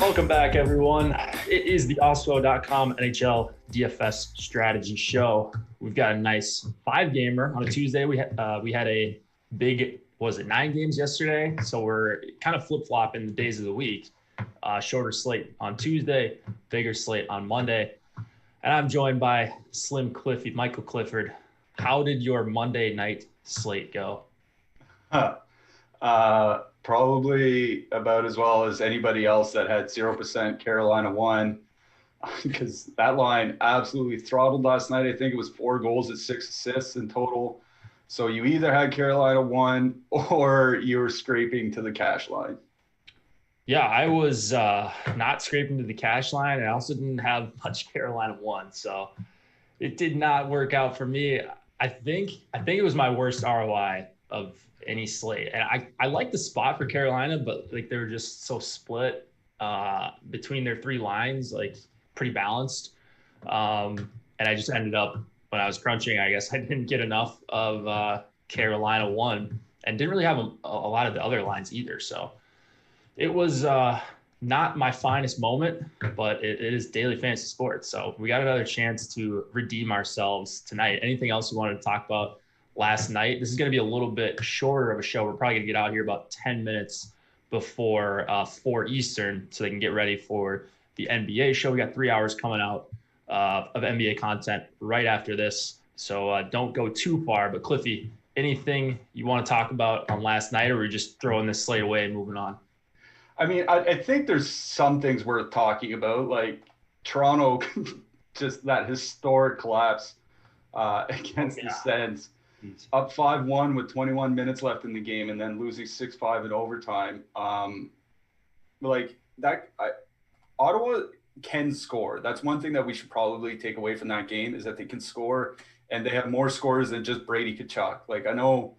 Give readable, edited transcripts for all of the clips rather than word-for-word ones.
Welcome back, everyone. It is the Awesemo.com Nhl Dfs strategy show. We've got a nice 5-gamer on a Tuesday. We had a big, 9 games yesterday? So we're kind of flip-flopping the days of the week. Shorter slate on Tuesday, bigger slate on Monday. And I'm joined by Slim Cliffy, Michael Clifford. How did your Monday night slate go? Probably about as well as anybody else that had 0% Carolina won, because that line absolutely throttled last night. I think it was 4 goals and 6 assists in total. So you either had Carolina won or you were scraping to the cash line. Yeah, I was not scraping to the cash line. I also didn't have much Carolina won, so it did not work out for me. I think it was my worst ROI of any slate. And I like the spot for Carolina, but like they were just so split between their 3 lines, like pretty balanced. And I just ended up, when I was crunching, I guess I didn't get enough of Carolina 1 and didn't really have a lot of the other lines either. So it was not my finest moment, but it is daily fantasy sports. So we got another chance to redeem ourselves tonight. Anything else you wanted to talk about last night? This is going to be a little bit shorter of a show. We're probably going to get out here about 10 minutes before 4 Eastern so they can get ready for the NBA show. We got 3 hours coming out of NBA content right after this. So don't go too far. But Cliffy, anything you want to talk about on last night, or are we just throwing this slate away and moving on? I mean, I think there's some things worth talking about, like Toronto, just that historic collapse against the Sens. Up 5-1 with 21 minutes left in the game, and then losing 6-5 in overtime. Ottawa can score. That's one thing that we should probably take away from that game, is that they can score, and they have more scorers than just Brady Tkachuk. Like, I know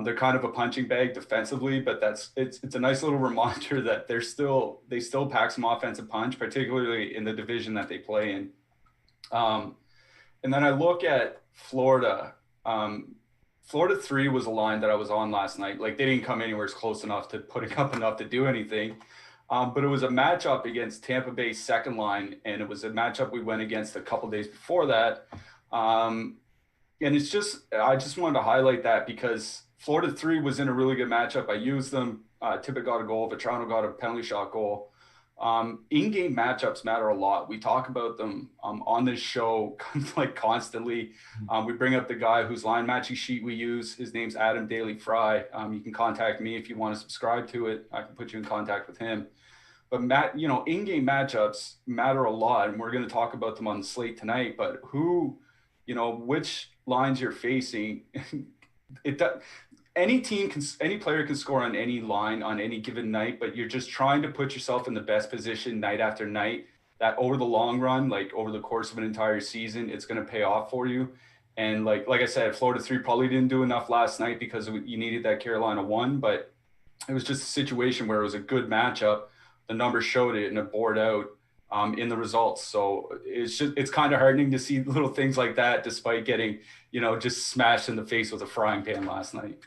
they're kind of a punching bag defensively, but it's a nice little reminder that they still pack some offensive punch, particularly in the division that they play in. And then I look at Florida. Florida 3 was a line that I was on last night. Like, they didn't come anywhere close enough to putting up enough to do anything. But it was a matchup against Tampa Bay's second line, and it was a matchup we went against a couple days before that. And I just wanted to highlight that because Florida 3 was in a really good matchup. I used them. Tippett got a goal. Vetrano got a penalty shot goal. In-game matchups matter a lot. We talk about them on this show like constantly. We bring up the guy whose line matching sheet we use. His name's Adam Daly Fry. You can contact me if you want to subscribe to it. I can put you in contact with him. But in-game matchups matter a lot, and we're going to talk about them on the slate tonight. But which lines you're facing, any player can score on any line on any given night, but you're just trying to put yourself in the best position night after night, that over the long run, like over the course of an entire season, it's going to pay off for you. And like I said, Florida 3 probably didn't do enough last night because you needed that Carolina 1, but it was just a situation where it was a good matchup. The numbers showed it, and it bore out in the results. So it's kind of heartening to see little things like that, despite getting, just smashed in the face with a frying pan last night.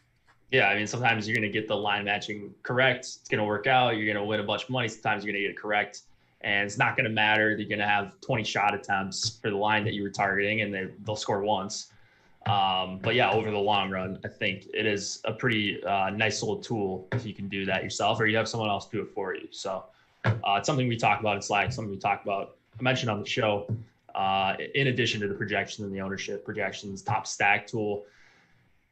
Yeah, I mean, sometimes you're going to get the line matching correct. It's going to work out. You're going to win a bunch of money. Sometimes you're going to get it correct. And it's not going to matter. You're going to have 20 shot attempts for the line that you were targeting, and they'll score once. But yeah, over the long run, I think it is a pretty nice little tool if you can do that yourself, or you have someone else do it for you. So it's something we talk about in Slack, something we talk about, I mentioned on the show, in addition to the projections and the ownership projections, top stack tool.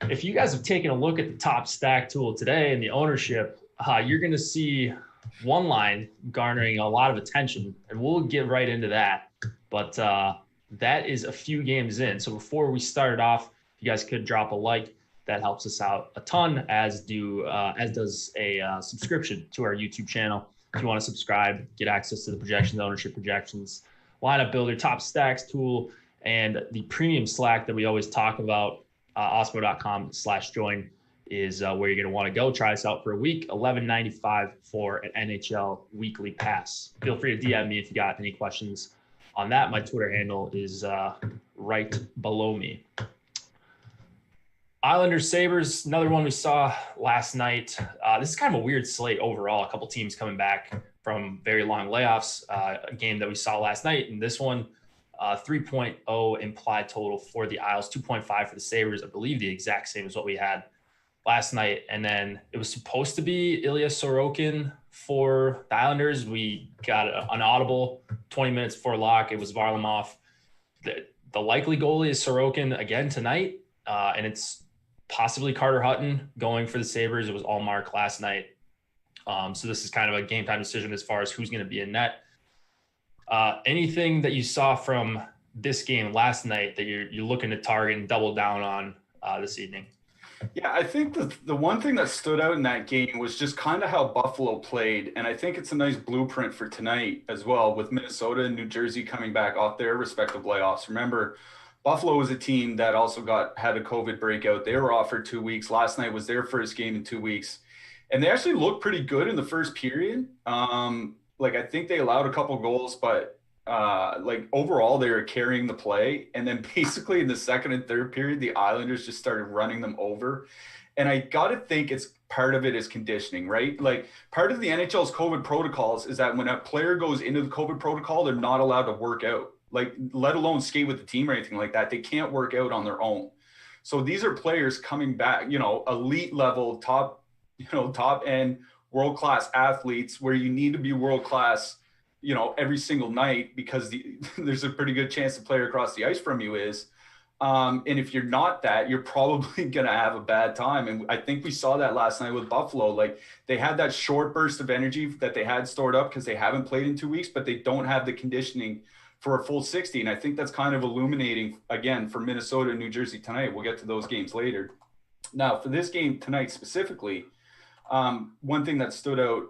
If you guys have taken a look at the top stack tool today and the ownership, you're going to see one line garnering a lot of attention, and we'll get right into that. But that is a few games in. So before we started off, if you guys could drop a like, that helps us out a ton, as does a subscription to our YouTube channel. If you want to subscribe, get access to the projections, ownership projections, lineup builder, top stacks tool, and the premium Slack that we always talk about. Awesemo.com/join is where you're going to want to go. Try us out for a week. $11.95 for an NHL weekly pass. Feel free to DM me if you got any questions on that. My Twitter handle is right below me. Islanders Sabres, another one we saw last night. This is kind of a weird slate overall. A couple teams coming back from very long layoffs, a game that we saw last night. And this one, 3.0 implied total for the Isles, 2.5 for the Sabres. I believe the exact same as what we had last night. And then it was supposed to be Ilya Sorokin for the Islanders. We got an audible 20 minutes before lock. It was Varlamov. The likely goalie is Sorokin again tonight. And it's possibly Carter Hutton going for the Sabres. It was all Mark last night. So this is kind of a game time decision as far as who's going to be in net. Anything that you saw from this game last night that you're looking to target and double down on this evening? Yeah, I think the one thing that stood out in that game was just kind of how Buffalo played. And I think it's a nice blueprint for tonight as well, with Minnesota and New Jersey coming back off their respective layoffs. Remember, Buffalo was a team that also had a COVID breakout. They were off for 2 weeks. Last night was their first game in 2 weeks. And they actually looked pretty good in the first period. I think they allowed a couple goals, but overall they were carrying the play. And then basically in the second and third period, the Islanders just started running them over. And I got to think part of it is conditioning, right? Like, part of the NHL's COVID protocols is that when a player goes into the COVID protocol, they're not allowed to work out, like, let alone skate with the team or anything like that. They can't work out on their own. So these are players coming back, elite level, top end, world-class athletes, where you need to be world-class, every single night, because there's a pretty good chance the player across the ice from you is. And if you're not that, you're probably going to have a bad time. And I think we saw that last night with Buffalo. Like, they had that short burst of energy that they had stored up because they haven't played in 2 weeks, but they don't have the conditioning for a full 60. And I think that's kind of illuminating, again, for Minnesota and New Jersey tonight. We'll get to those games later. Now, for this game tonight specifically, one thing that stood out,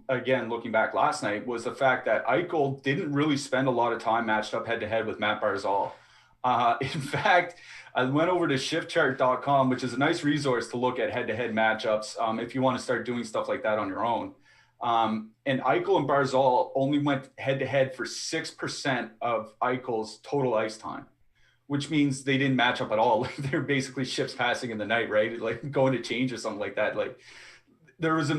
again, looking back last night, was the fact that Eichel didn't really spend a lot of time matched up head-to-head with Matt Barzal. In fact, I went over to shiftchart.com, which is a nice resource to look at head-to-head matchups if you want to start doing stuff like that on your own. And Eichel and Barzal only went head-to-head for 6% of Eichel's total ice time, which means they didn't match up at all. Like, they're basically ships passing in the night, right? Like, going to change or something like that. Like, there's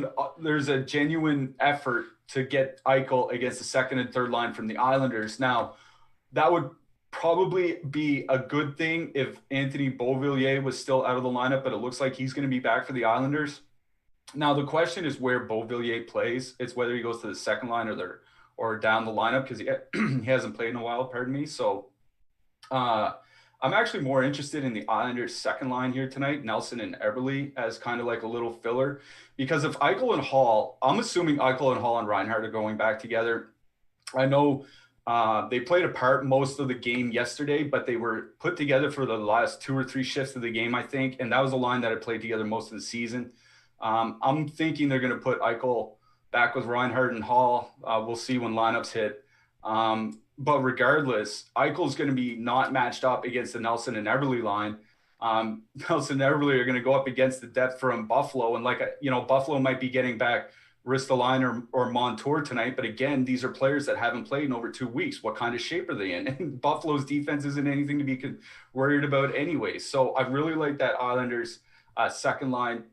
a genuine effort to get Eichel against the second and third line from the Islanders. Now, that would probably be a good thing if Anthony Beauvillier was still out of the lineup, but it looks like he's going to be back for the Islanders. Now, the question is where Beauvillier plays. It's whether he goes to the second line or down the lineup, because he hasn't played in a while, pardon me. So I'm actually more interested in the Islanders' second line here tonight, Nelson and Eberle, as kind of like a little filler. Because if Eichel and Hall, I'm assuming Eichel and Hall and Reinhart are going back together. I know they played apart most of the game yesterday, but they were put together for the last 2 or 3 shifts of the game, I think. And that was a line that had played together most of the season. I'm thinking they're going to put Eichel back with Reinhart and Hall. We'll see when lineups hit. But regardless, Eichel's going to be not matched up against the Nelson and Eberle line. Nelson and Eberle are going to go up against the depth from Buffalo. And Buffalo might be getting back Ristolainen or Montour tonight. But again, these are players that haven't played in over 2 weeks. What kind of shape are they in? And Buffalo's defense isn't anything to be worried about anyway. So I really like that Islanders second line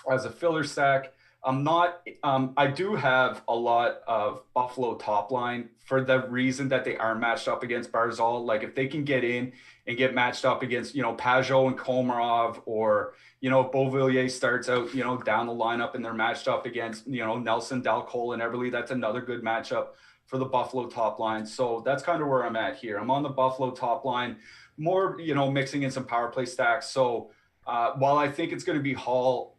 as a filler stack. I do have a lot of Buffalo top line for the reason that they are matched up against Barzal. Like, if they can get in and get matched up against, Pajot and Komarov, or, if Beauvillier starts out, down the lineup and they're matched up against, Nelson, Dalcol, and Eberle, that's another good matchup for the Buffalo top line. So that's kind of where I'm at here. I'm on the Buffalo top line, more, mixing in some power play stacks. So while I think it's going to be Hall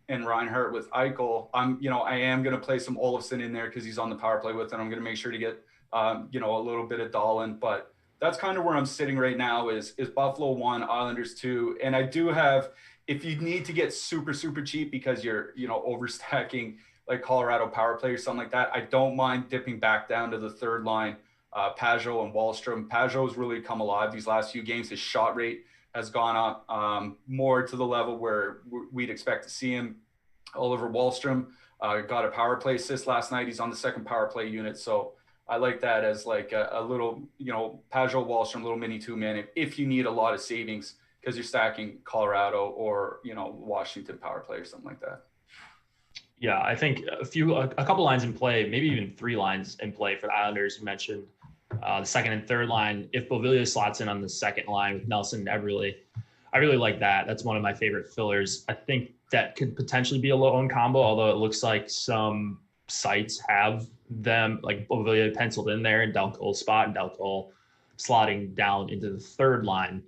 and Reinhart with Eichel, I am going to play some Olofsson in there because he's on the power play with it. I'm going to make sure to get, a little bit of Dahlin. But that's kind of where I'm sitting right now is Buffalo 1, Islanders 2. And I do have, if you need to get super, super cheap because you're, overstacking like Colorado power play or something like that, I don't mind dipping back down to the third line, Pajot and Wahlstrom. Pajot's really come alive these last few games. His shot rate has gone up more to the level where we'd expect to see him. Oliver Wahlstrom got a power play assist last night. He's on the second power play unit. So I like that as like a little, Pajot, Wahlstrom, little mini 2-man if you need a lot of savings because you're stacking Colorado or, Washington power play or something like that. Yeah, I think a couple lines in play, maybe even 3 lines in play for the Islanders. You mentioned the second and third line. If Beauvillier slots in on the second line with Nelson and Everly, I really like that. That's one of my favorite fillers. I think that could potentially be a low-owned combo, although it looks like some sites have them, like Beauvillier penciled in there and Del Cole spot, and Del Cole slotting down into the third line.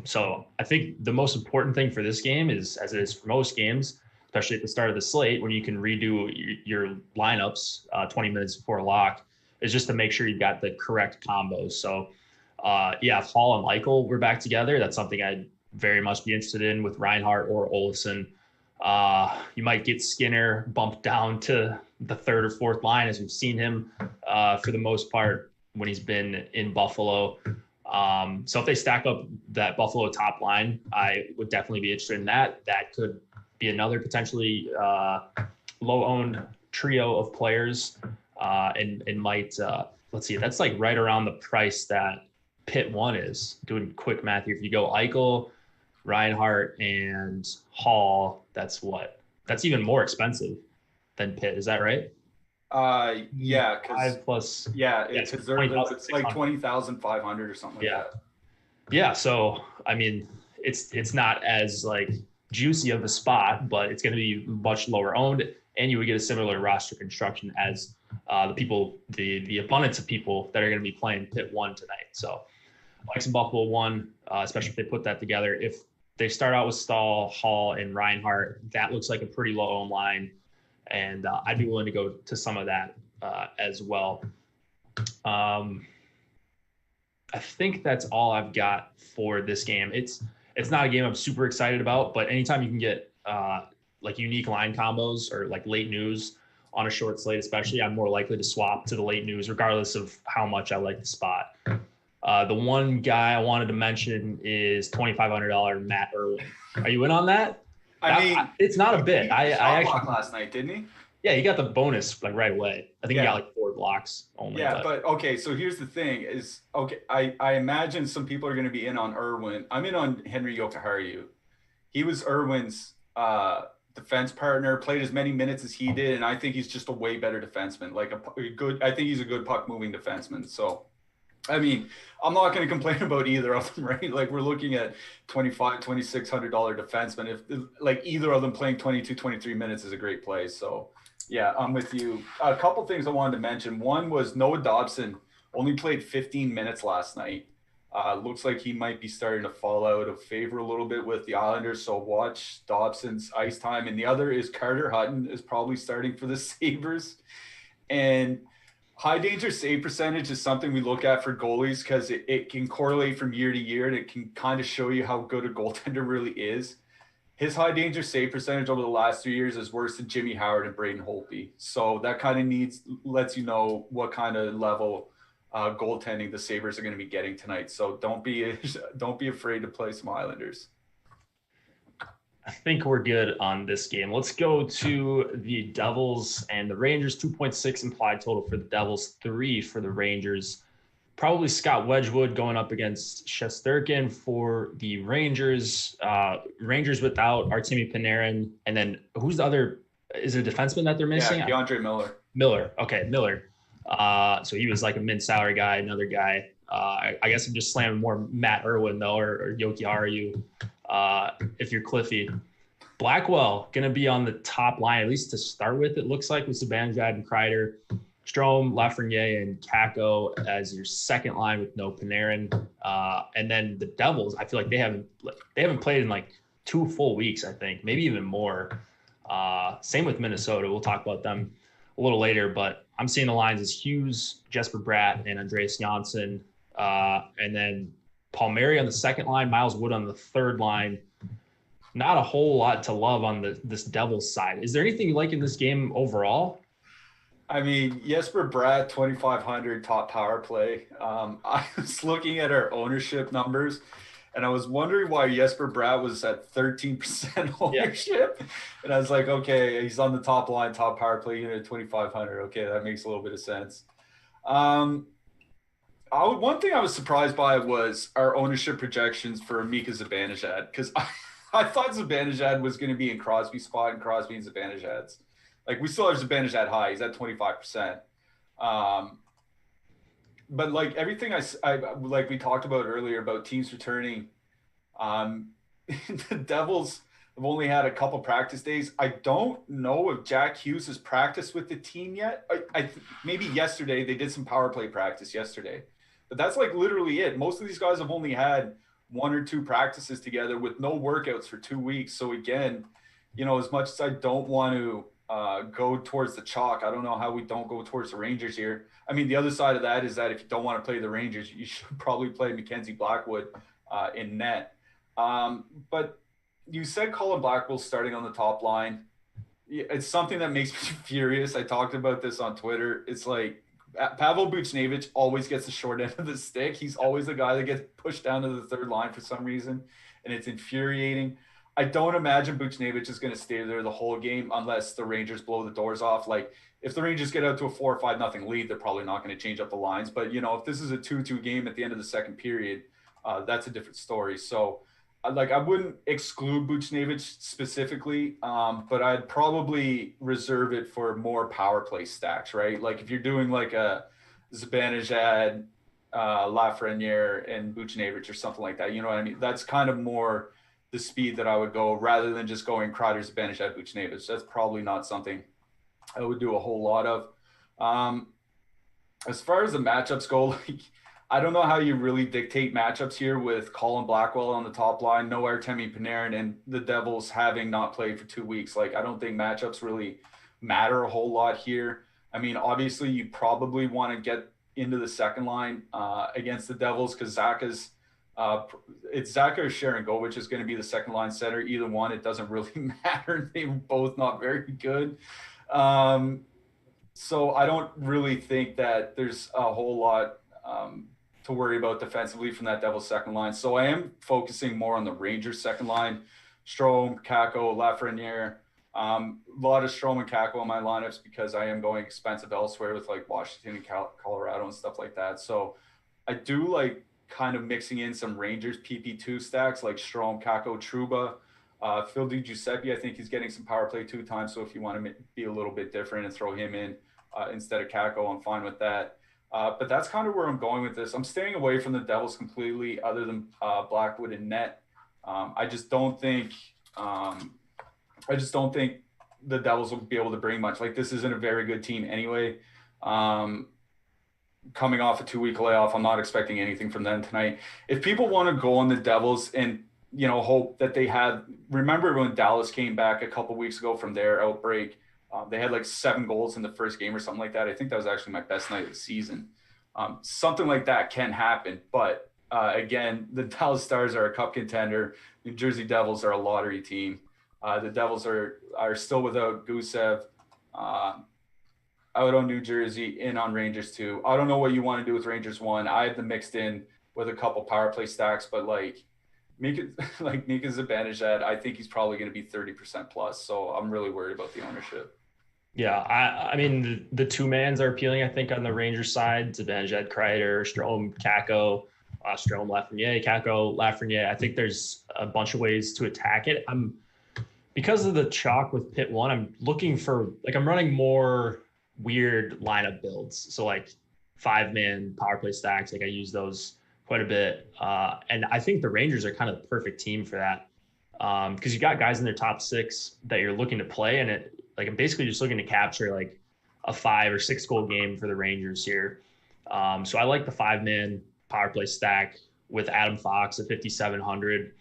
So I think the most important thing for this game is, as it is for most games, especially at the start of the slate, when you can redo your lineups 20 minutes before lock, is just to make sure you've got the correct combos. So, if Hall and Michael were back together, that's something I'd very much be interested in with Reinhart or Olsen. You might get Skinner bumped down to the third or fourth line, as we've seen him for the most part when he's been in Buffalo. So if they stack up that Buffalo top line, I would definitely be interested in that. That could be another potentially low-owned trio of players, and might let's see, that's like right around the price that Pitt 1 is. Doing quick math here, if you go Eichel, Reinhart, and Hall, that's even more expensive than Pitt. Is that right? Yeah, because 5 plus, it's like 20,500 or something like that. Yeah, so I mean, it's not as like juicy of a spot, but it's going to be much lower owned, and you would get a similar roster construction as the abundance of people that are going to be playing Pitt 1 tonight. So I like some Buffalo 1, especially if they put that together. If they start out with Stahl, Hall, and Reinhart, that looks like a pretty low owned line, and I'd be willing to go to some of that as well. I think that's all I've got for this game. It's not a game I'm super excited about, but anytime you can get like unique line combos or like late news on a short slate, especially, I'm more likely to swap to the late news, regardless of how much I like the spot. The one guy I wanted to mention is $2,500 Matt Irwin. Are you in on that? It's not a bit. I actually last night, didn't he? Yeah, he got the bonus like right away. I think he got like 4 blocks only. Yeah, but okay. So here's the thing: I imagine some people are going to be in on Irwin. I'm in on Henry Jokiharju. He was Irwin's defense partner, played as many minutes as he did, and I think he's just a way better defenseman. I think he's a good puck moving defenseman. So, I mean, I'm not going to complain about either of them, right? Like, we're looking at $2,600 defenseman. If like either of them playing 22, 23 minutes is a great play. So, yeah, I'm with you. A couple things I wanted to mention. One was Noah Dobson only played 15 minutes last night. Looks like he might be starting to fall out of favor a little bit with the Islanders, so watch Dobson's ice time. And the other is Carter Hutton is probably starting for the Sabres. And high danger save percentage is something we look at for goalies because it can correlate from year to year, and it can kind of show you how good a goaltender really is. His high danger save percentage over the last 3 years is worse than Jimmy Howard and Braden Holtby. So that kind of lets you know what kind of level goaltending the Sabres are going to be getting tonight. So don't be afraid to play some Islanders. I think we're good on this game. Let's go to the Devils and the Rangers. 2.6 implied total for the Devils, 3 for the Rangers. Probably Scott Wedgwood going up against Shesterkin for the Rangers. Rangers without Artemi Panarin. And then who's the other? Is it a defenseman that they're missing? Yeah, DeAndre Miller. Miller. Okay, Miller. So he was like a mid-salary guy, another guy. I guess I'm just slamming more Matt Irwin, though, or Jokiharju, if you're Cliffy. Blackwell going to be on the top line, at least to start with, it looks like, with Zibanejad and Kreider. Strome, Lafreniere, and Kakko as your second line with no Panarin. And then the Devils, I feel like they haven't played in like 2 full weeks, I think, maybe even more. Same with Minnesota. We'll talk about them a little later, but I'm seeing the lines as Hughes, Jesper Bratt, and Andreas Janssen. And then Palmieri on the second line, Miles Wood on the third line. Not a whole lot to love on this Devils side. Is there anything you like in this game overall? I mean, Jesper Bratt, 2,500 top power play. I was looking at our ownership numbers, and I was wondering why Jesper Bratt was at 13% ownership. Yeah. And I was like, okay, he's on the top line, top power play unit at 2,500. Okay, that makes a little bit of sense. One thing I was surprised by was our ownership projections for Mika Zibanejad, because I thought Zibanejad was going to be in Crosby's spot, and Crosby and Zibanejad's. Like we still have Zibanejad high. He's at 25%. But like everything I like we talked about earlier about teams returning, the Devils have only had a couple practice days. I don't know if Jack Hughes has practiced with the team yet. Maybe yesterday they did some power play practice yesterday, but that's like literally it. Most of these guys have only had 1 or 2 practices together with no workouts for 2 weeks. So again, as much as I don't want to go towards the chalk, I don't know how we don't go towards the Rangers here. I mean, the other side of that is that if you don't want to play the Rangers, you should probably play Mackenzie Blackwood in net. But you said Colin Blackwell starting on the top line. It's something that makes me furious. I talked about this on Twitter. It's like Pavel Buchnevich always gets the short end of the stick. He's always the guy that gets pushed down to the third line for some reason, and it's infuriating. I don't imagine Buchnevich is going to stay there the whole game unless the Rangers blow the doors off. Like if the Rangers get out to a 4 or 5-0 lead, they're probably not going to change up the lines. But, if this is a 2-2 game at the end of the second period, that's a different story. So, I wouldn't exclude Buchnevich specifically, but I'd probably reserve it for more power play stacks, right? Like if you're doing like a Zibanejad, Lafreniere, and Buchnevich or something like that, you know what I mean? That's kind of more the speed that I would go rather than just going Kreider, Zibanejad, Buchnevich. That's probably not something I would do a whole lot of. As far as the matchups go, like I don't know how you really dictate matchups here with Colin Blackwell on the top line, no Artemi Panarin, and the Devils having not played for 2 weeks. Like, I don't think matchups really matter a whole lot here. I mean, obviously, you probably want to get into the second line against the Devils because it's Zaka or Sharangovich is going to be the second line center. Either one, it doesn't really matter. They're both not very good. So I don't really think that there's a whole lot to worry about defensively from that Devils second line. So I am focusing more on the Rangers second line. Strome, Kakko, Lafreniere. A lot of Strome and Kakko in my lineups because I am going expensive elsewhere with like Washington and Colorado and stuff like that. So I do like kind of mixing in some Rangers PP2 stacks like Strome, Kakko, Trouba. Phil DiGiuseppe, I think he's getting some power play 2 times. So if you want to be a little bit different and throw him in instead of Kakko, I'm fine with that. But that's kind of where I'm going with this. I'm staying away from the Devils completely other than Blackwood and net. I just don't think the Devils will be able to bring much. Like this isn't a very good team anyway. Coming off a 2-week layoff, I'm not expecting anything from them tonight. If people want to go on the Devils and hope that they had, remember when Dallas came back a couple weeks ago from their outbreak, they had like 7 goals in the first game or something like that. I think that was actually my best night of the season. Something like that can happen. But again, the Dallas Stars are a cup contender. New Jersey Devils are a lottery team. The Devils are still without Gusev, out on New Jersey, in on Rangers 2. I don't know what you want to do with Rangers 1. I have them mixed in with a couple power play stacks, but Mika Zibanejad, I think he's probably going to be 30% plus. So I'm really worried about the ownership. Yeah, I mean, the 2-mans are appealing, I think, on the Rangers side. Zibanejad, Kreider, Strome, Kakko, Strome, Lafreniere, Kakko, Lafreniere. I think there's a bunch of ways to attack it. Because of the chalk with Pit 1, I'm looking for, I'm running more weird lineup builds. So, 5-man power play stacks. I use those quite a bit. And I think the Rangers are kind of the perfect team for that. Because you got guys in their top 6 that you're looking to play, and I'm basically just looking to capture a 5 or 6 goal game for the Rangers here. So I like the 5-man power play stack with Adam Fox at 5,700.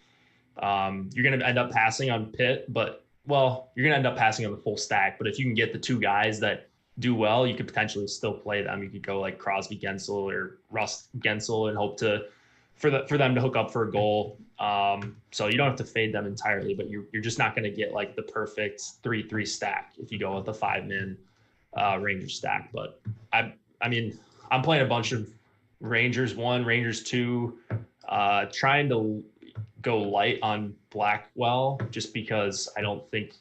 You're going to end up passing on Pitt, but you're going to end up passing on the full stack. But if you can get the 2 guys that do well, you could potentially still play them. You could go like Crosby Gensel or Russ Gensel and hope for them to hook up for a goal. So you don't have to fade them entirely, but you're just not going to get the perfect 3-3 stack if you go with the 5-man Rangers stack. But I mean, I'm playing a bunch of Rangers 1, Rangers 2, trying to go light on Blackwell just because I don't think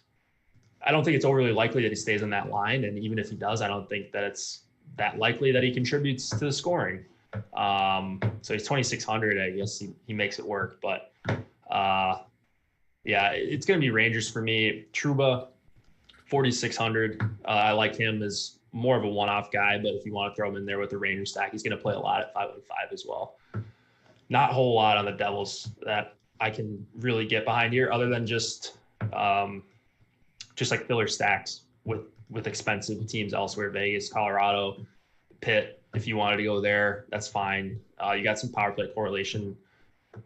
it's overly likely that he stays on that line. And even if he does, I don't think that it's that likely that he contributes to the scoring. So he's 2,600. I guess he makes it work, but yeah, it's going to be Rangers for me. Trouba, 4,600. I like him as more of a one-off guy, but if you want to throw him in there with the Rangers stack, he's going to play a lot at 515 as well. Not a whole lot on the Devils that I can really get behind here, other than just like filler stacks with expensive teams elsewhere, Vegas, Colorado, Pitt. If you wanted to go there, that's fine. You got some power play correlation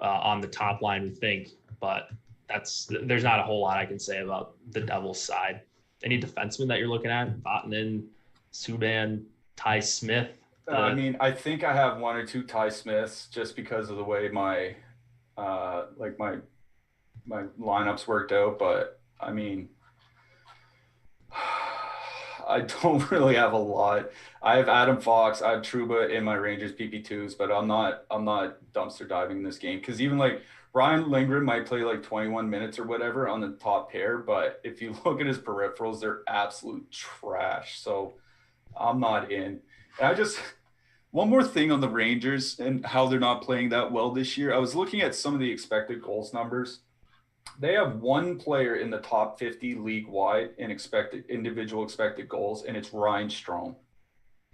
on the top line, we think, but there's not a whole lot I can say about the Devils side. Any defensemen that you're looking at? Vatanen, Subban, Ty Smith. I mean, I think I have one or two Ty Smiths just because of the way my lineups worked out. But I mean, I don't really have a lot. I have Adam Fox, I have Trouba in my Rangers PP2s, but I'm not dumpster diving in this game because even like Ryan Lindgren might play like 21 minutes or whatever on the top pair, but if you look at his peripherals, they're absolute trash. So I'm not in. And one more thing on the Rangers and how they're not playing that well this year. I was looking at some of the expected goals numbers. They have one player in the top 50 league-wide in individual expected goals, and it's Ryan Strome.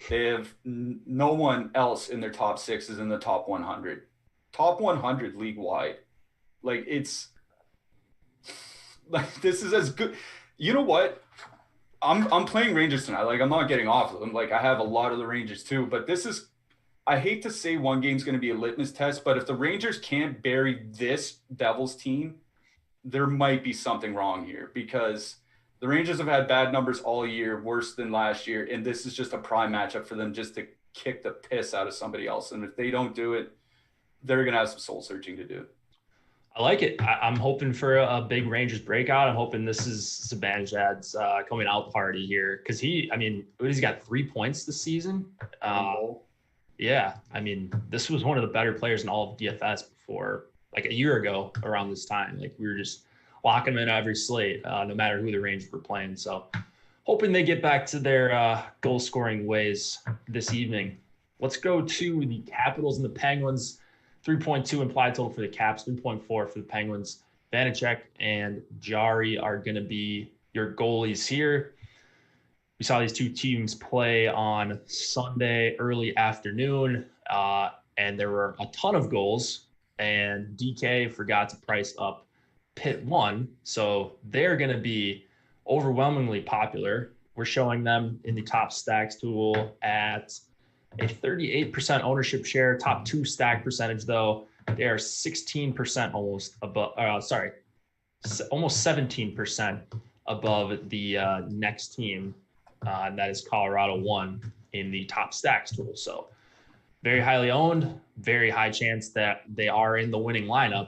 They have no one else in their top six is in the top 100. Top 100 league-wide. Like, it's like this is as good. You know what? I'm playing Rangers tonight. Like, I'm not getting off of them. Like, I have a lot of the Rangers too, but this is, I hate to say one game's going to be a litmus test, but if the Rangers can't bury this Devils team, there might be something wrong here because the Rangers have had bad numbers all year, worse than last year, and this is just a prime matchup for them just to kick the piss out of somebody else. And if they don't do it, they're going to have some soul searching to do. I like it. I'm hoping for a big Rangers breakout. I'm hoping this is Zibanejad's coming out party here because he's got 3 points this season. Yeah, I mean, this was one of the better players in all of DFS before, like a year ago around this time. Like we were just locking them in every slate, no matter who the Rangers were playing. So hoping they get back to their goal scoring ways this evening. Let's go to the Capitals and the Penguins. 3.2 implied total for the Caps, 3.4 for the Penguins. Vanacek and Jari are going to be your goalies here. We saw these two teams play on Sunday early afternoon, and there were a ton of goals, and DK forgot to price up Pitt 1, so they're going to be overwhelmingly popular. We're showing them in the top stacks tool at a 38% ownership share, top 2 stack percentage, though. They are 16% almost 17% above the next team, and that is Colorado 1 in the top stacks tool. So very highly owned, very high chance that they are in the winning lineup.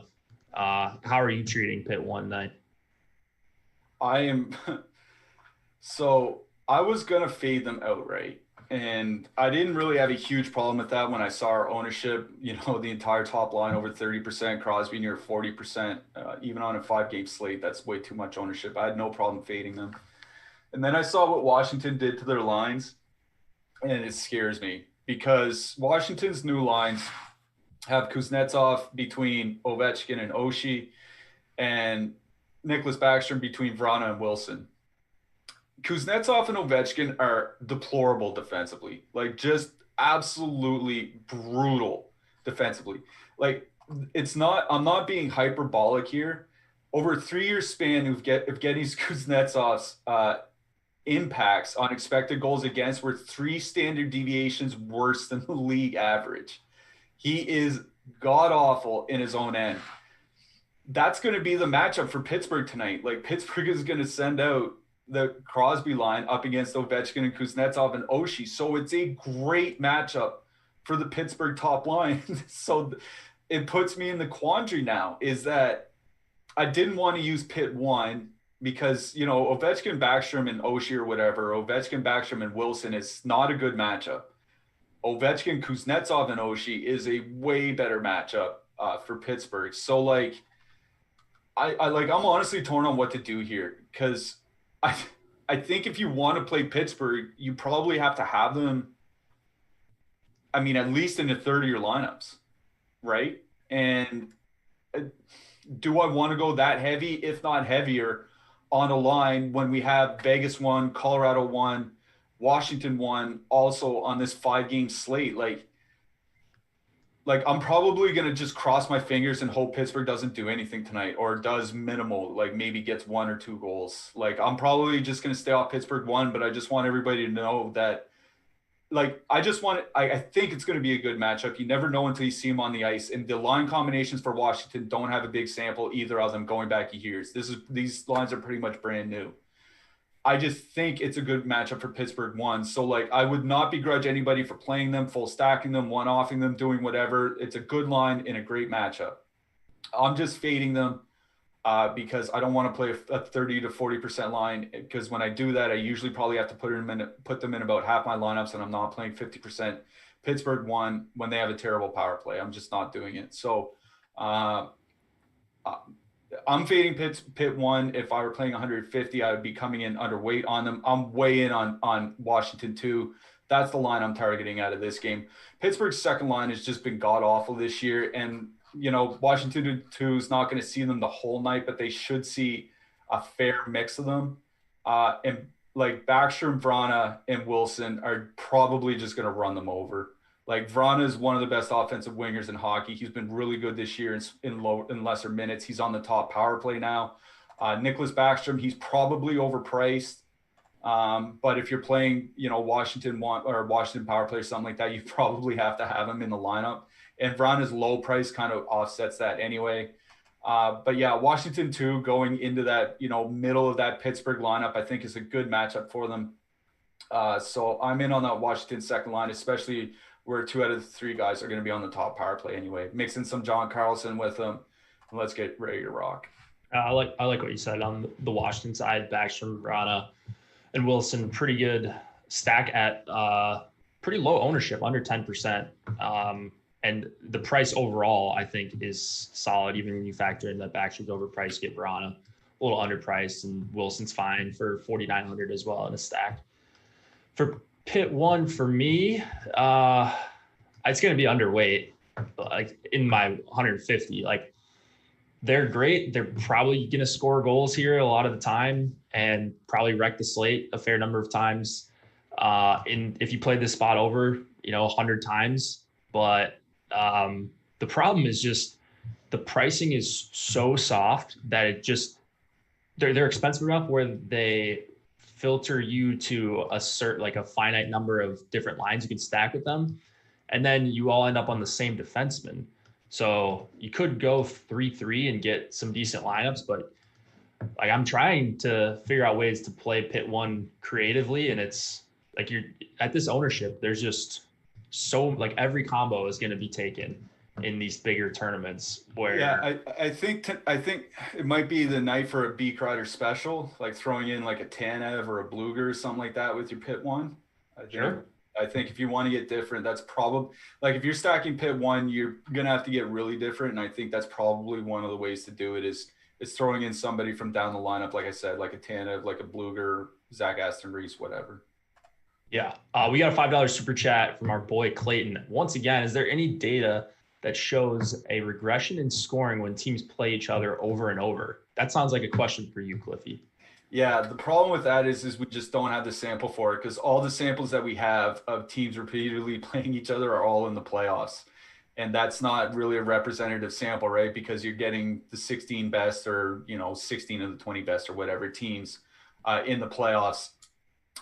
How are you treating Pitt 1 night? I am. So I was going to fade them outright. And I didn't really have a huge problem with that when I saw our ownership, the entire top line over 30%, Crosby near 40%, even on a 5-game slate. That's way too much ownership. I had no problem fading them. And then I saw what Washington did to their lines, and it scares me because Washington's new lines have Kuznetsov between Ovechkin and Oshie and Nicholas Backstrom between Vrana and Wilson. Kuznetsov and Ovechkin are deplorable defensively, like just absolutely brutal defensively. Like I'm not being hyperbolic here. Over a 3-year span of Evgeny Kuznetsov's impacts on expected goals against were 3 standard deviations worse than the league average. He is god awful in his own end. That's going to be the matchup for Pittsburgh tonight. Like Pittsburgh is going to send out the Crosby line up against Ovechkin and Kuznetsov and Oshie. So it's a great matchup for the Pittsburgh top line. So it puts me in the quandary now is that I didn't want to use Pitt 1 because, Ovechkin, Backstrom, and Oshie or whatever, Ovechkin, Backstrom, and Wilson is not a good matchup. Ovechkin, Kuznetsov, and Oshie is a way better matchup for Pittsburgh. So, I'm honestly torn on what to do here because I think if you want to play Pittsburgh, you probably have to have them, at least in the third of your lineups, right? And do I want to go that heavy, if not heavier, on a line when we have Vegas 1, Colorado 1, Washington 1 also on this 5-game slate. Like I'm probably going to just cross my fingers and hope Pittsburgh doesn't do anything tonight or does minimal, like maybe gets 1 or 2 goals. Like I'm probably just going to stay off Pittsburgh 1, but I just want everybody to know that like I think it's going to be a good matchup. You never know until you see them on the ice, and the line combinations for Washington don't have a big sample either of them going back years. These lines are pretty much brand new. I just think it's a good matchup for Pittsburgh 1. So like I would not begrudge anybody for playing them, full stacking them, one-offing them, doing whatever. It's a good line in a great matchup. I'm just fading them because I don't want to play a 30 to 40% line, because when I do that, I usually probably have to put them in about half my lineups, and I'm not playing 50% Pittsburgh 1 when they have a terrible power play. I'm just not doing it. So I'm fading Pitt 1. If I were playing 150, I would be coming in underweight on them. I'm way in on Washington 2. That's the line I'm targeting out of this game. Pittsburgh's second line has just been god awful this year, and Washington 2 is not going to see them the whole night, but they should see a fair mix of them. And like Backstrom, Vrana, and Wilson are probably just going to run them over. Like Vrana is one of the best offensive wingers in hockey. He's been really good this year in lesser minutes. He's on the top power play now. Nicholas Backstrom, he's probably overpriced. But if you're playing, Washington power play or something like that, you probably have to have him in the lineup. And Vrana's low price kind of offsets that anyway. But yeah, Washington 2 going into that, middle of that Pittsburgh lineup, I think is a good matchup for them. So I'm in on that Washington second line, especially where 2 out of the 3 guys are going to be on the top power play anyway. Mix in some John Carlson with them, and let's get ready to rock. I like what you said on the Washington side. Backstrom, Vrana, and Wilson, pretty good stack at pretty low ownership, under 10%. And the price overall, I think, is solid, even when you factor in that Backstrom's overpriced, get Vrana a little underpriced, and Wilson's fine for 4,900 as well in a stack. For Pitt 1, for me, it's going to be underweight, like in my 150. Like they're great. They're probably going to score goals here a lot of the time and probably wreck the slate a fair number of times. If you play this spot over, 100 times, but the problem is just the pricing is so soft that it just they're expensive enough where they filter you to a finite number of different lines you can stack with them, and then you all end up on the same defenseman. So you could go 3-3 and get some decent lineups, but like I'm trying to figure out ways to play Pitt 1 creatively, and it's like you're at this ownership. There's just so like every combo is going to be taken in these bigger tournaments where I think it might be the night for a B Crider special, like throwing in like a Tanev or a Bluger or something like that with your Pitt 1. I think if you want to get different, that's probably like if you're stacking Pitt 1, you're going to have to get really different. And I think that's probably one of the ways to do it is throwing in somebody from down the lineup. Like I said, like a Tanev, like a Bluger, Zach Aston Reese, whatever. Yeah. We got a $5 super chat from our boy Clayton. Once again, is there any data that shows a regression in scoring when teams play each other over and over? That sounds like a question for you, Cliffy. Yeah, the problem with that is we just don't have the sample for it, because all the samples that we have of teams repeatedly playing each other are all in the playoffs. And that's not really a representative sample, right? Because you're getting the 16 best or, 16 of the 20 best or whatever teams in the playoffs.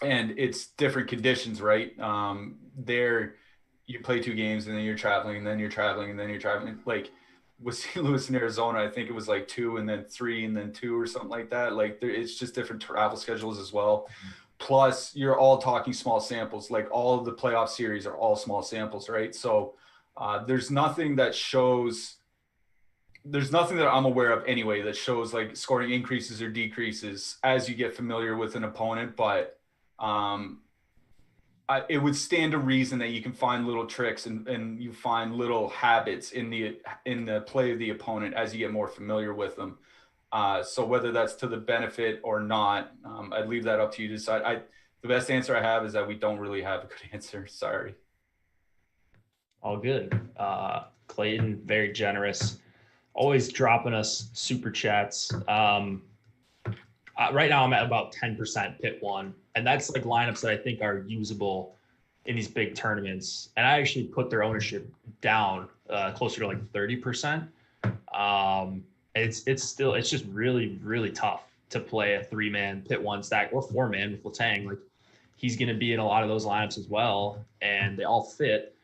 And it's different conditions, right? There you play 2 games and then you're traveling and then you're traveling and then you're traveling. Like with St. Louis and Arizona, I think it was like 2 and then 3 and then 2 or something like that. Like it's just different travel schedules as well. Plus you're all talking small samples. Like all of the playoff series are all small samples, right? So there's nothing that I'm aware of anyway that shows like scoring increases or decreases as you get familiar with an opponent. But it would stand to reason that you can find little tricks and you find little habits in the play of the opponent as you get more familiar with them. So whether that's to the benefit or not, I'd leave that up to you to decide. The best answer I have is that we don't really have a good answer. Sorry. All good. Clayton, very generous, always dropping us super chats. Right now I'm at about 10% pit one, and that's like lineups that I think are usable in these big tournaments. And I actually put their ownership down closer to like 30%. It's just really, really tough to play a 3-man pit one stack or 4-man with Letang. Like, he's going to be in a lot of those lineups as well, and they all fit.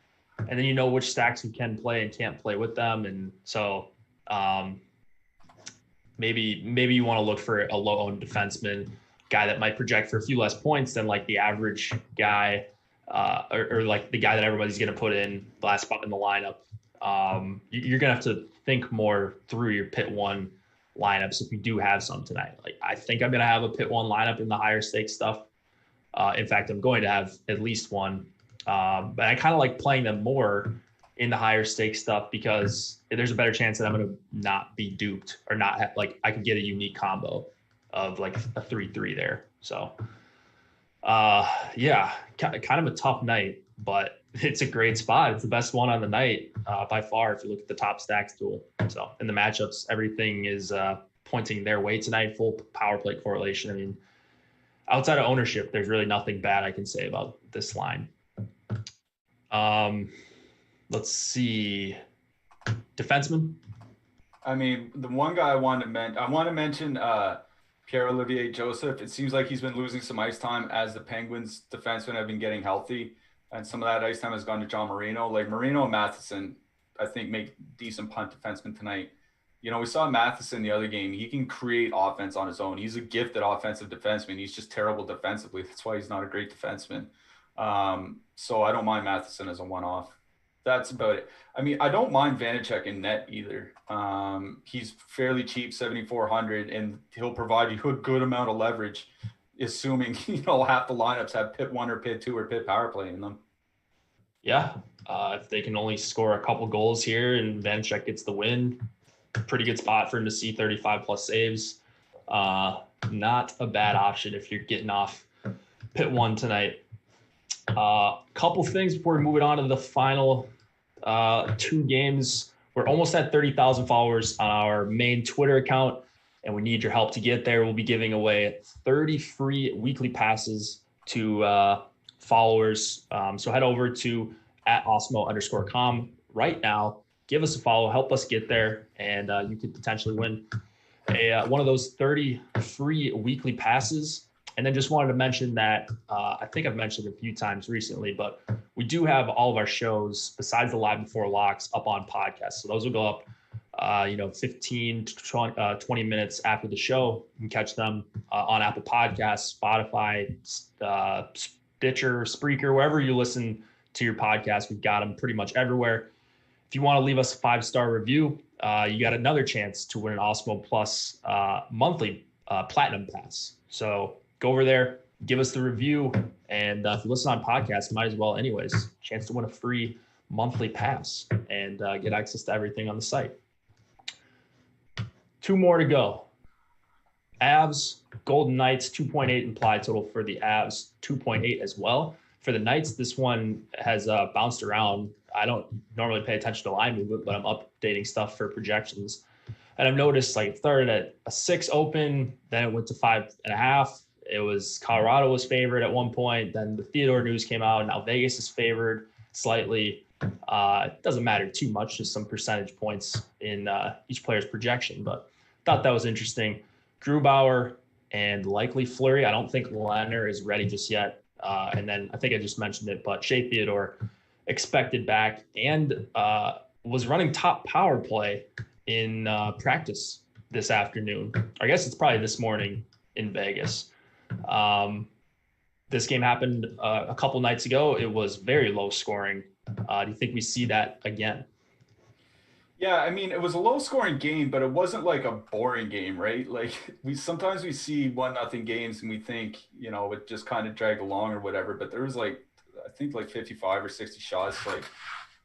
And then you know which stacks you can play and can't play with them. And so maybe you want to look for a low-owned defenseman, guy that might project for a few less points than like the average guy, or like the guy that everybody's going to put in the last spot in the lineup. You're going to have to think more through your pit one lineups if you do have some tonight. Like, I think I'm going to have a pit one lineup in the higher stakes stuff. In fact, I'm going to have at least one. But I kind of like playing them more in the higher stakes stuff because there's a better chance that I'm going to not be duped or not have, like, I could get a unique combo of like a 3-3 there. So, yeah, kind of a tough night, but it's a great spot. It's the best one on the night by far if you look at the top stacks tool. So in the matchups, everything is pointing their way tonight, full power play correlation. I mean, outside of ownership, there's really nothing bad I can say about this line. Let's see. Defenseman. I mean, the one guy I want to mention Pierre-Olivier Joseph. It seems like he's been losing some ice time as the Penguins defensemen have been getting healthy, and some of that ice time has gone to John Marino. Like, Marino and Matheson, I think, make decent punt defensemen tonight. You know, we saw Matheson the other game. He can create offense on his own. He's a gifted offensive defenseman. He's just terrible defensively. That's why he's not a great defenseman. So I don't mind Matheson as a one-off. That's about it. I mean, I don't mind Vanacek in net either. He's fairly cheap, 7,400, and he'll provide you a good amount of leverage, assuming, half the lineups have pit one or pit two or pit power play in them. Yeah. If they can only score a couple goals here and Vanacek gets the win, pretty good spot for him to see 35 plus saves. Not a bad option if you're getting off pit one tonight. Couple things before we move it on to the final two games. We're almost at 30,000 followers on our main Twitter account, and we need your help to get there. We'll be giving away 30 free weekly passes to followers. So head over to @Awesemo_com right now. Give us a follow, help us get there, and you could potentially win one of those 30 free weekly passes. And then just wanted to mention that I think I've mentioned it a few times recently, but we do have all of our shows besides the Live Before Locks up on podcasts. So those will go up, 15 to 20 minutes after the show. You can catch them on Apple Podcasts, Spotify, Stitcher, Spreaker, wherever you listen to your podcast. We've got them pretty much everywhere. If you want to leave us a 5-star review, you got another chance to win an Awesemo Plus monthly platinum pass. So go over there, give us the review, and if you listen on podcasts, might as well anyways. Chance to win a free monthly pass and get access to everything on the site. 2 more to go. Avs, Golden Knights, 2.8 implied total for the Avs, 2.8 as well. For the Knights, this one has bounced around. I don't normally pay attention to line movement, but I'm updating stuff for projections. And I've noticed, like, it started at a 6 open, then it went to 5.5. It was Colorado was favored at one point. Then the Theodore news came out. Now Vegas is favored slightly. It doesn't matter too much, just some percentage points in each player's projection. But thought that was interesting. Grubauer and likely Fleury. I don't think Leonard is ready just yet. And then I think I just mentioned it, but Shea Theodore expected back and was running top power play in practice this afternoon. I guess it's probably this morning in Vegas. This game happened a couple nights ago. It was very low scoring. Do you think we see that again? Yeah, I mean, it was a low scoring game, but it wasn't like a boring game, right? Like, sometimes we see 1-0 games and we think, it just kind of dragged along or whatever, but there was I think 55 or 60 shots. Like,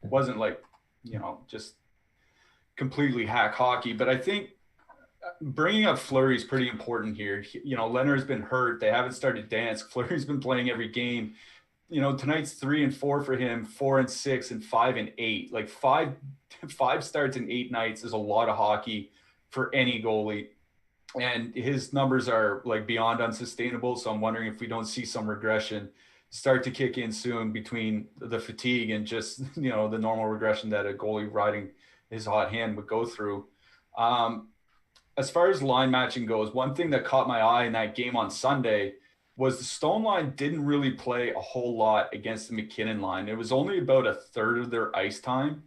it wasn't like, just completely hack hockey. But I think bringing up Fleury is pretty important here. Leonard's been hurt. They haven't started dance. Fleury's been playing every game. Tonight's 3 and 4 for him, 4 and 6 and 5 and 8. Like, five starts in 8 nights is a lot of hockey for any goalie. and his numbers are like beyond unsustainable. So I'm wondering if we don't see some regression start to kick in soon between the fatigue and just, you know, the normal regression that a goalie riding his hot hand would go through. As far as line matching goes, one thing that caught my eye in that game on Sunday was the Stone line didn't really play a whole lot against the McKinnon line. It was only about a third of their ice time.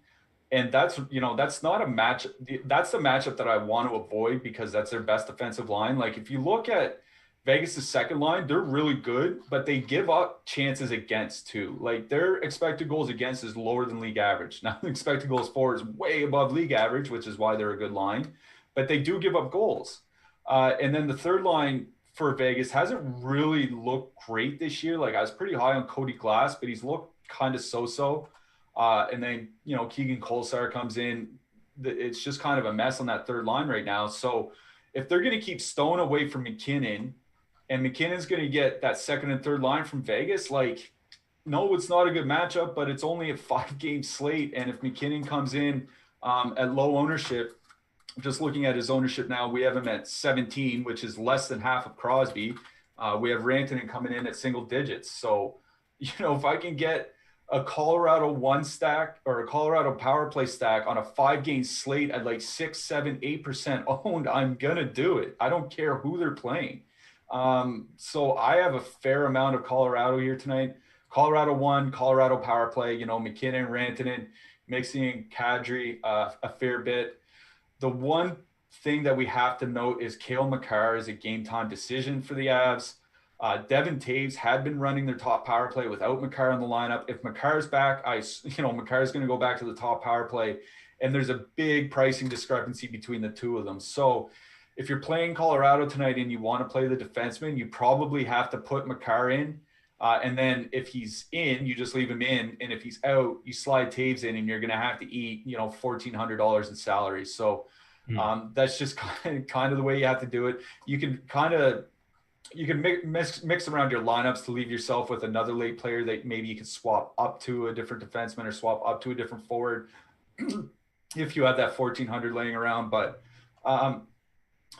And that's, you know, that's not a match. That's the matchup that I want to avoid because that's their best defensive line. Like if you look at Vegas' second line, they're really good, but they give up chances against too. Like their expected goals against is lower than league average. Now, the expected goals for is way above league average, which is why they're a good line, but they do give up goals. And then the third line for Vegas hasn't really looked great this year. Like I was pretty high on Cody Glass, but he's looked kind of so-so. And then, you know, Keegan Kolesar comes in. It's just kind of a mess on that third line right now. So if they're going to keep Stone away from McKinnon and McKinnon's going to get that second and third line from Vegas, like, no, it's not a good matchup, but it's only a 5-game slate. And if McKinnon comes in at low ownership, just looking at his ownership now, we have him at 17, which is less than half of Crosby. We have Rantanen coming in at single digits. So, you know, if I can get a Colorado 1 stack or a Colorado power play stack on a 5-game slate at like 6, 7, 8% owned, I'm going to do it. I don't care who they're playing. So I have a fair amount of Colorado here tonight. Colorado 1, Colorado power play, you know, McKinnon, Rantanen, mixing in Kadri a fair bit. The one thing that we have to note is Cale Makar is a game time decision for the Avs. Devin Taves had been running their top power play without Makar in the lineup. If Makar's back, Makar is going to go back to the top power play, and there's a big pricing discrepancy between the two of them. So if you're playing Colorado tonight and you want to play the defenseman, you probably have to put Makar in. And then if he's in, you just leave him in. And if he's out, you slide Taves in, and you're going to have to eat, you know, $1,400 in salary. So that's just kind of the way you have to do it. You can mix around your lineups to leave yourself with another late player that maybe you can swap up to a different defenseman or swap up to a different forward if you have that 1,400 laying around. But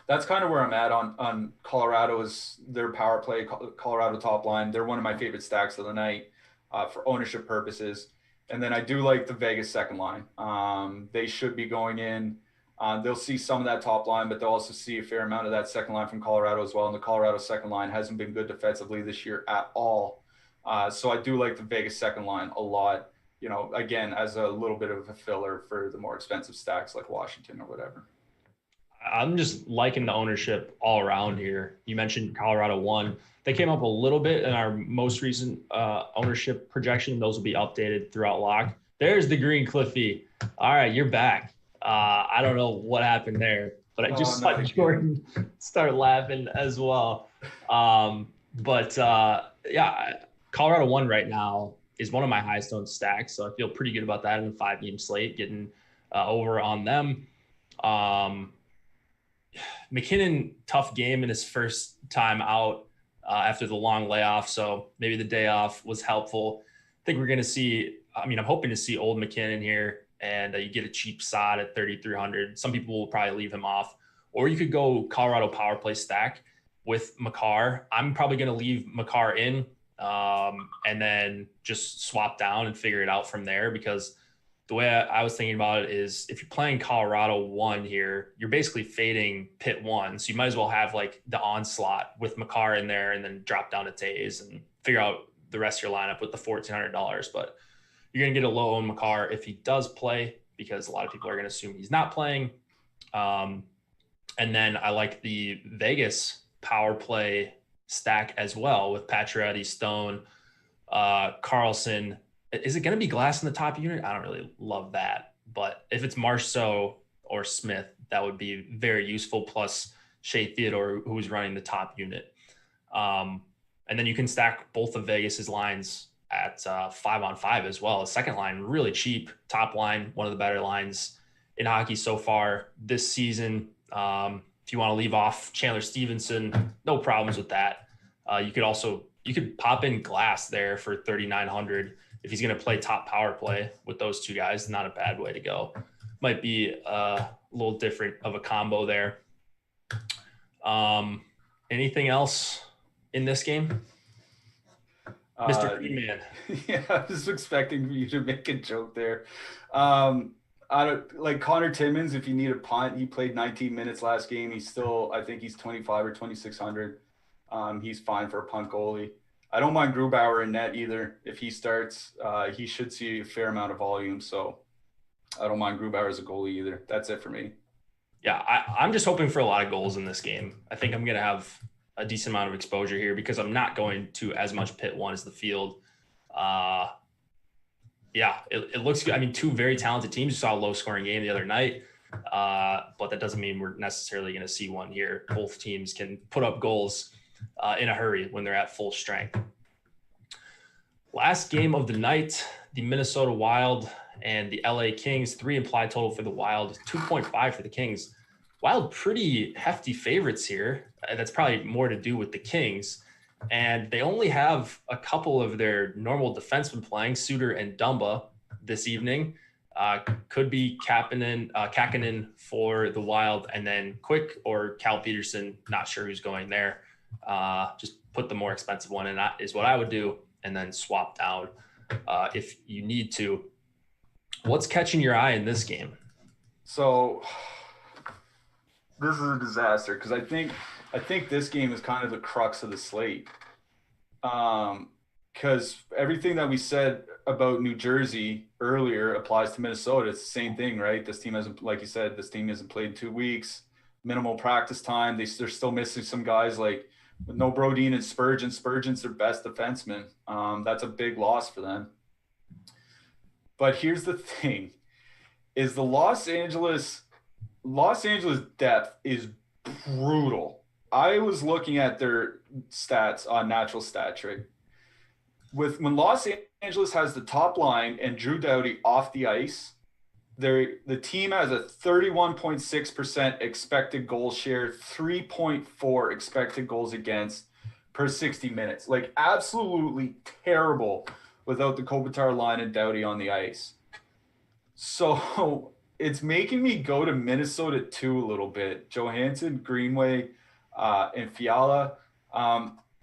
that's kind of where I'm at on Colorado is their power play, Colorado top line. They're one of my favorite stacks of the night for ownership purposes. And then I do like the Vegas second line. They should be going in. They'll see some of that top line, but they'll also see a fair amount of that second line from Colorado as well. And the Colorado second line hasn't been good defensively this year at all. So I do like the Vegas second line a lot, you know, again, as a little bit of a filler for the more expensive stacks like Washington or whatever. I'm just liking the ownership all around here. You mentioned Colorado 1. They came up a little bit in our most recent ownership projection. Those will be updated throughout lock. There's the green Cliffy. All right, you're back. I don't know what happened there, but I just saw Jordan start laughing as well. Yeah, Colorado 1 right now is one of my highest owned stacks, so I feel pretty good about that in a 5-game slate, getting over on them. McKinnon, tough game in his first time out after the long layoff, so maybe the day off was helpful. I think we're going to see, I'm hoping to see old McKinnon here, and you get a cheap sod at 3,300. Some people will probably leave him off. Or you could go Colorado power play stack with Makar. I'm probably going to leave Makar in and then just swap down and figure it out from there, because the way I was thinking about it is if you're playing Colorado 1 here, you're basically fading Pitt 1. So you might as well have like the onslaught with Makar in there and then drop down to Taves and figure out the rest of your lineup with the $1,400. But you're going to get a low owned Makar if he does play, because a lot of people are going to assume he's not playing. And then I like the Vegas power play stack as well with Pacioretty, Stone, Carlson. Is it going to be Glass in the top unit? I don't really love that. But if it's Marceau or Smith, that would be very useful, plus Shea Theodore, who's running the top unit. And then you can stack both of Vegas's lines at 5-on-5 as well. A second line, really cheap. Top line, one of the better lines in hockey so far this season. If you want to leave off Chandler Stevenson, no problems with that. You could pop in Glass there for 3,900 if he's going to play top power play with those two guys. Not a bad way to go. Might be a little different of a combo there. Anything else in this game? Mr. Green Man. Yeah, I was expecting you to make a joke there. I don't like Connor Timmins. If you need a punt, he played 19 minutes last game. He's still, I think he's 25 or 2,600. He's fine for a punt goalie. I don't mind Grubauer in net either. If he starts, he should see a fair amount of volume. So I don't mind Grubauer as a goalie either. That's it for me. Yeah, I'm just hoping for a lot of goals in this game. I think I'm going to have a decent amount of exposure here because I'm not going to as much pit one as the field. Yeah, it looks good. I mean, two very talented teams. You saw a low-scoring game the other night, but that doesn't mean we're necessarily going to see one here. Both teams can put up goals in a hurry when they're at full strength. Last game of the night, the Minnesota Wild and the LA Kings. 3 implied total for the Wild, 2.5 for the Kings. Wild pretty hefty favorites here. That's probably more to do with the Kings. And they only have a couple of their normal defensemen playing, Suter and Dumba, this evening. Could be Kakinen for the Wild, and then Quick or Cal Peterson. Not sure who's going there. Just put the more expensive one in, is what I would do, and then swap down if you need to. What's catching your eye in this game? So this is a disaster because I think this game is kind of the crux of the slate. Because everything that we said about New Jersey earlier applies to Minnesota. It's the same thing, right? This team hasn't, like you said, this team hasn't played in 2 weeks. Minimal practice time. They're still missing some guys like with no Brodin and Spurgeon. Spurgeon's their best defenseman. That's a big loss for them. But here's the thing: is the Los Angeles depth is brutal. I was looking at their stats on Natural Stat Trick. When Los Angeles has the top line and Drew Doughty off the ice, the team has a 31.6% expected goal share, 3.4 expected goals against per 60 minutes. Like absolutely terrible without the Kopitar line and Doughty on the ice. So it's making me go to Minnesota too a little bit. Johansson, Greenway, and Fiala.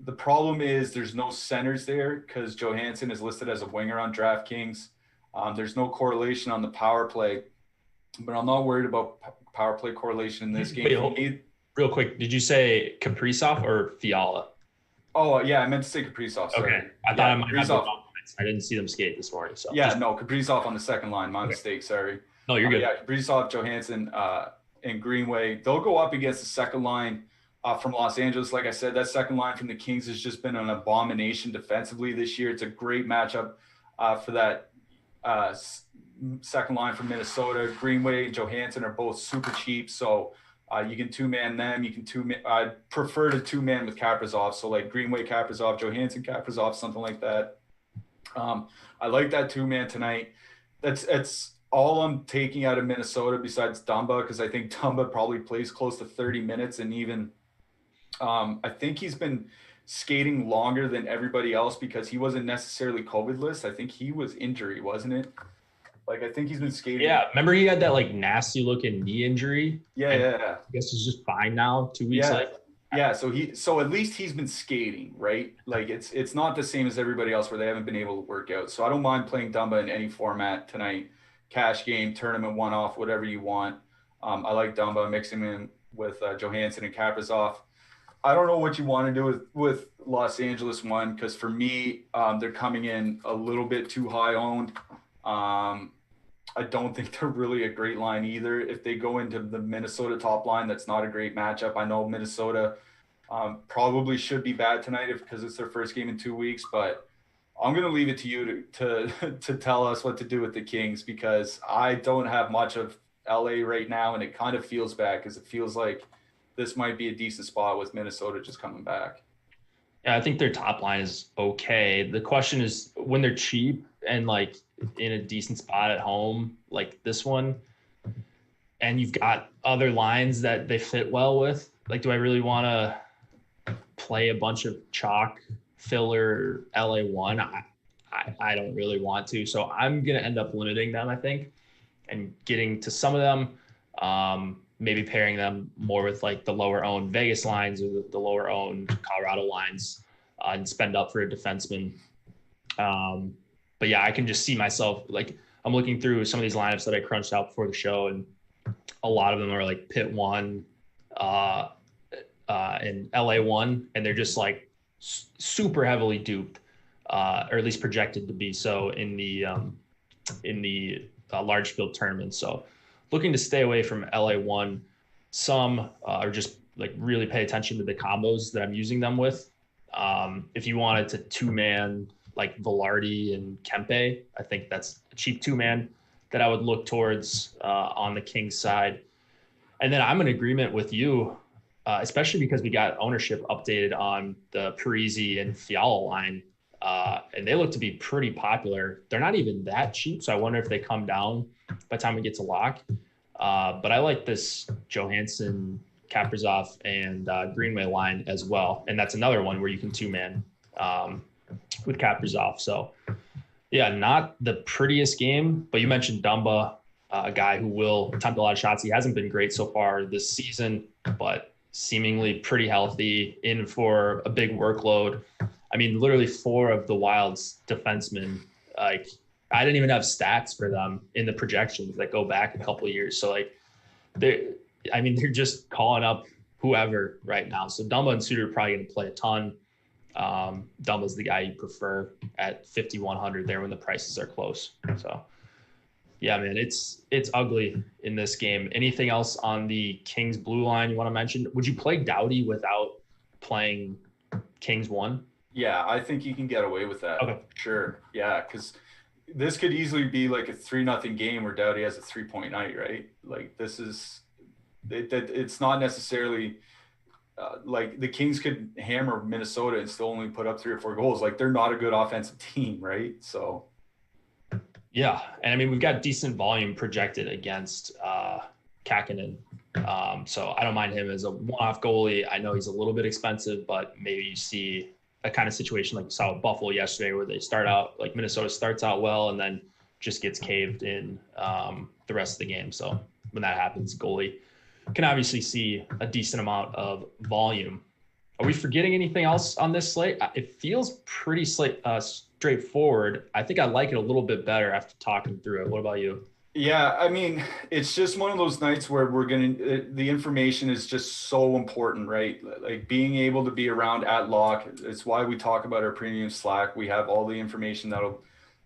The problem is there's no centers there because Johansson is listed as a winger on DraftKings. There's no correlation on the power play, but I'm not worried about power play correlation in this game. Wait, real quick, did you say Kaprizov or Fiala? Oh, yeah, I meant to say Kaprizov. Sorry. Okay, I thought I might have the I didn't see them skate this morning. So yeah, no, Kaprizov on the second line. My mistake, sorry. No, you're good. Yeah, Kaprizov, Johansson, and Greenway. They'll go up against the second line from Los Angeles. Like I said, that second line from the Kings has just been an abomination defensively this year. It's a great matchup for that second line from Minnesota. Greenway and Johansson are both super cheap, so you can two-man them. You can I prefer to two-man with Kaprizov, so like Greenway, Kaprizov, Johansson, Kaprizov, something like that. I like that two-man tonight. That's all I'm taking out of Minnesota besides Dumba, because I think Dumba probably plays close to 30 minutes, and even I think he's been skating longer than everybody else because he wasn't necessarily COVID list. I think he was injury, wasn't it? Like, I think he's been skating. Yeah, remember he had that like nasty looking knee injury? Yeah. I guess he's just fine now, 2 weeks later. Yeah, so at least he's been skating, right? Like it's not the same as everybody else where they haven't been able to work out. So I don't mind playing Dumba in any format tonight. Cash game, tournament, one-off, whatever you want. I like Dumba, mixing him in with Johansson and Kaprizov. I don't know what you want to do with Los Angeles one, because for me, they're coming in a little bit too high owned. I don't think they're really a great line either. If they go into the Minnesota top line, that's not a great matchup. I know Minnesota probably should be bad tonight because it's their first game in 2 weeks, but I'm going to leave it to you to tell us what to do with the Kings, because I don't have much of LA right now, and it kind of feels bad because it feels like this might be a decent spot with Minnesota just coming back. Yeah, I think their top line is okay. The question is when they're cheap and like in a decent spot at home, like this one, and you've got other lines that they fit well with, like, do I really want to play a bunch of chalk filler LA1? I don't really want to. So I'm going to end up limiting them, I think, and getting to some of them. maybe pairing them more with like the lower owned Vegas lines or the lower owned Colorado lines, and spend up for a defenseman. But yeah, I can just see myself, like, I'm looking through some of these lineups that I crunched out before the show, and a lot of them are like Pitt 1 and LA 1, and they're just like super heavily duped, or at least projected to be so in the large field tournament. So looking to stay away from LA 1. Some are just like really pay attention to the combos that I'm using them with. If you wanted to 2-man like Velarde and Kempe, I think that's a cheap 2-man that I would look towards on the Kings side. And then I'm in agreement with you, especially because we got ownership updated on the Parisi and Fiala line, and they look to be pretty popular. They're not even that cheap, so I wonder if they come down by the time we get to lock. But I like this Johansson, Kaprizov, and Greenway line as well. And that's another one where you can 2-man with Kaprizov. So yeah, not the prettiest game, but you mentioned Dumba, a guy who will attempt a lot of shots. He hasn't been great so far this season, but seemingly pretty healthy, in for a big workload. I mean, literally 4 of the Wild's defensemen, like, I didn't even have stats for them in the projections that go back a couple of years. So like they're just calling up whoever right now. So Dumba and Suter are probably going to play a ton. Dumba's the guy you prefer at 5,100 there when the prices are close. So yeah, man, it's ugly in this game. Anything else on the Kings blue line you want to mention? Would you play Doughty without playing Kings 1? Yeah, I think you can get away with that. Okay. Sure. Yeah, because this could easily be like a 3-0 game where Doughty has a 3-point night, right? Like, this is it's not necessarily like the Kings could hammer Minnesota and still only put up 3 or 4 goals. Like, they're not a good offensive team, right? So yeah, and I mean, we've got decent volume projected against Kakinen. So I don't mind him as a one-off goalie. I know he's a little bit expensive, but maybe you see a kind of situation like you saw with Buffalo yesterday, where they start out, like Minnesota starts out well and then just gets caved in the rest of the game. So when that happens, goalie can obviously see a decent amount of volume. Are we forgetting anything else on this slate? It feels pretty straightforward. I think I like it a little bit better after talking through it. What about you? Yeah, I mean, it's just one of those nights where the information is just so important, right? Like, being able to be around at lock. It's why we talk about our premium Slack. We have all the information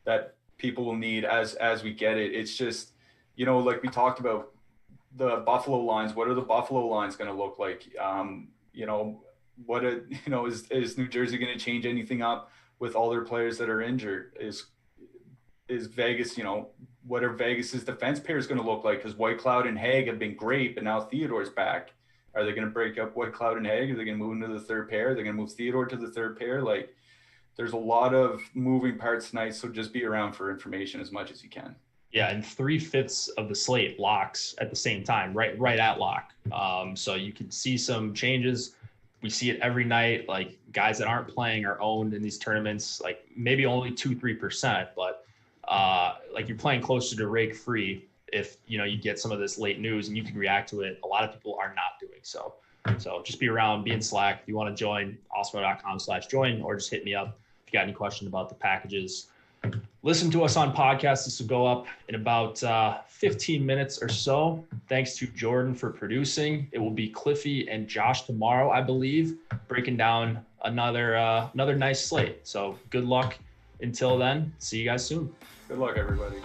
that people will need as we get it. It's just, like we talked about the Buffalo lines. What are the Buffalo lines going to look like? Is New Jersey going to change anything up with all their players that are injured? Is Vegas, what are Vegas's defense pairs going to look like? Because Whitecloud and Haig have been great, but now Theodore's back. Are they going to break up Whitecloud and Haig? Are they going to move into the third pair? Are they going to move Theodore to the third pair? Like, there's a lot of moving parts tonight, so just be around for information as much as you can. Yeah, and 3/5 of the slate locks at the same time, right at lock. So you can see some changes. We see it every night. Like, guys that aren't playing are owned in these tournaments, like maybe only 2-3%, but like, you're playing closer to rake free if you get some of this late news and you can react to it. A lot of people are not doing so. So just be around, be in Slack. If you want to join, awesemo.com/join, or just hit me up if you got any questions about the packages. Listen to us on podcast. This will go up in about 15 minutes or so. Thanks to Jordan for producing. It will be Cliffy and Josh tomorrow, I believe, breaking down another nice slate. So good luck until then. See you guys soon. Good luck, everybody.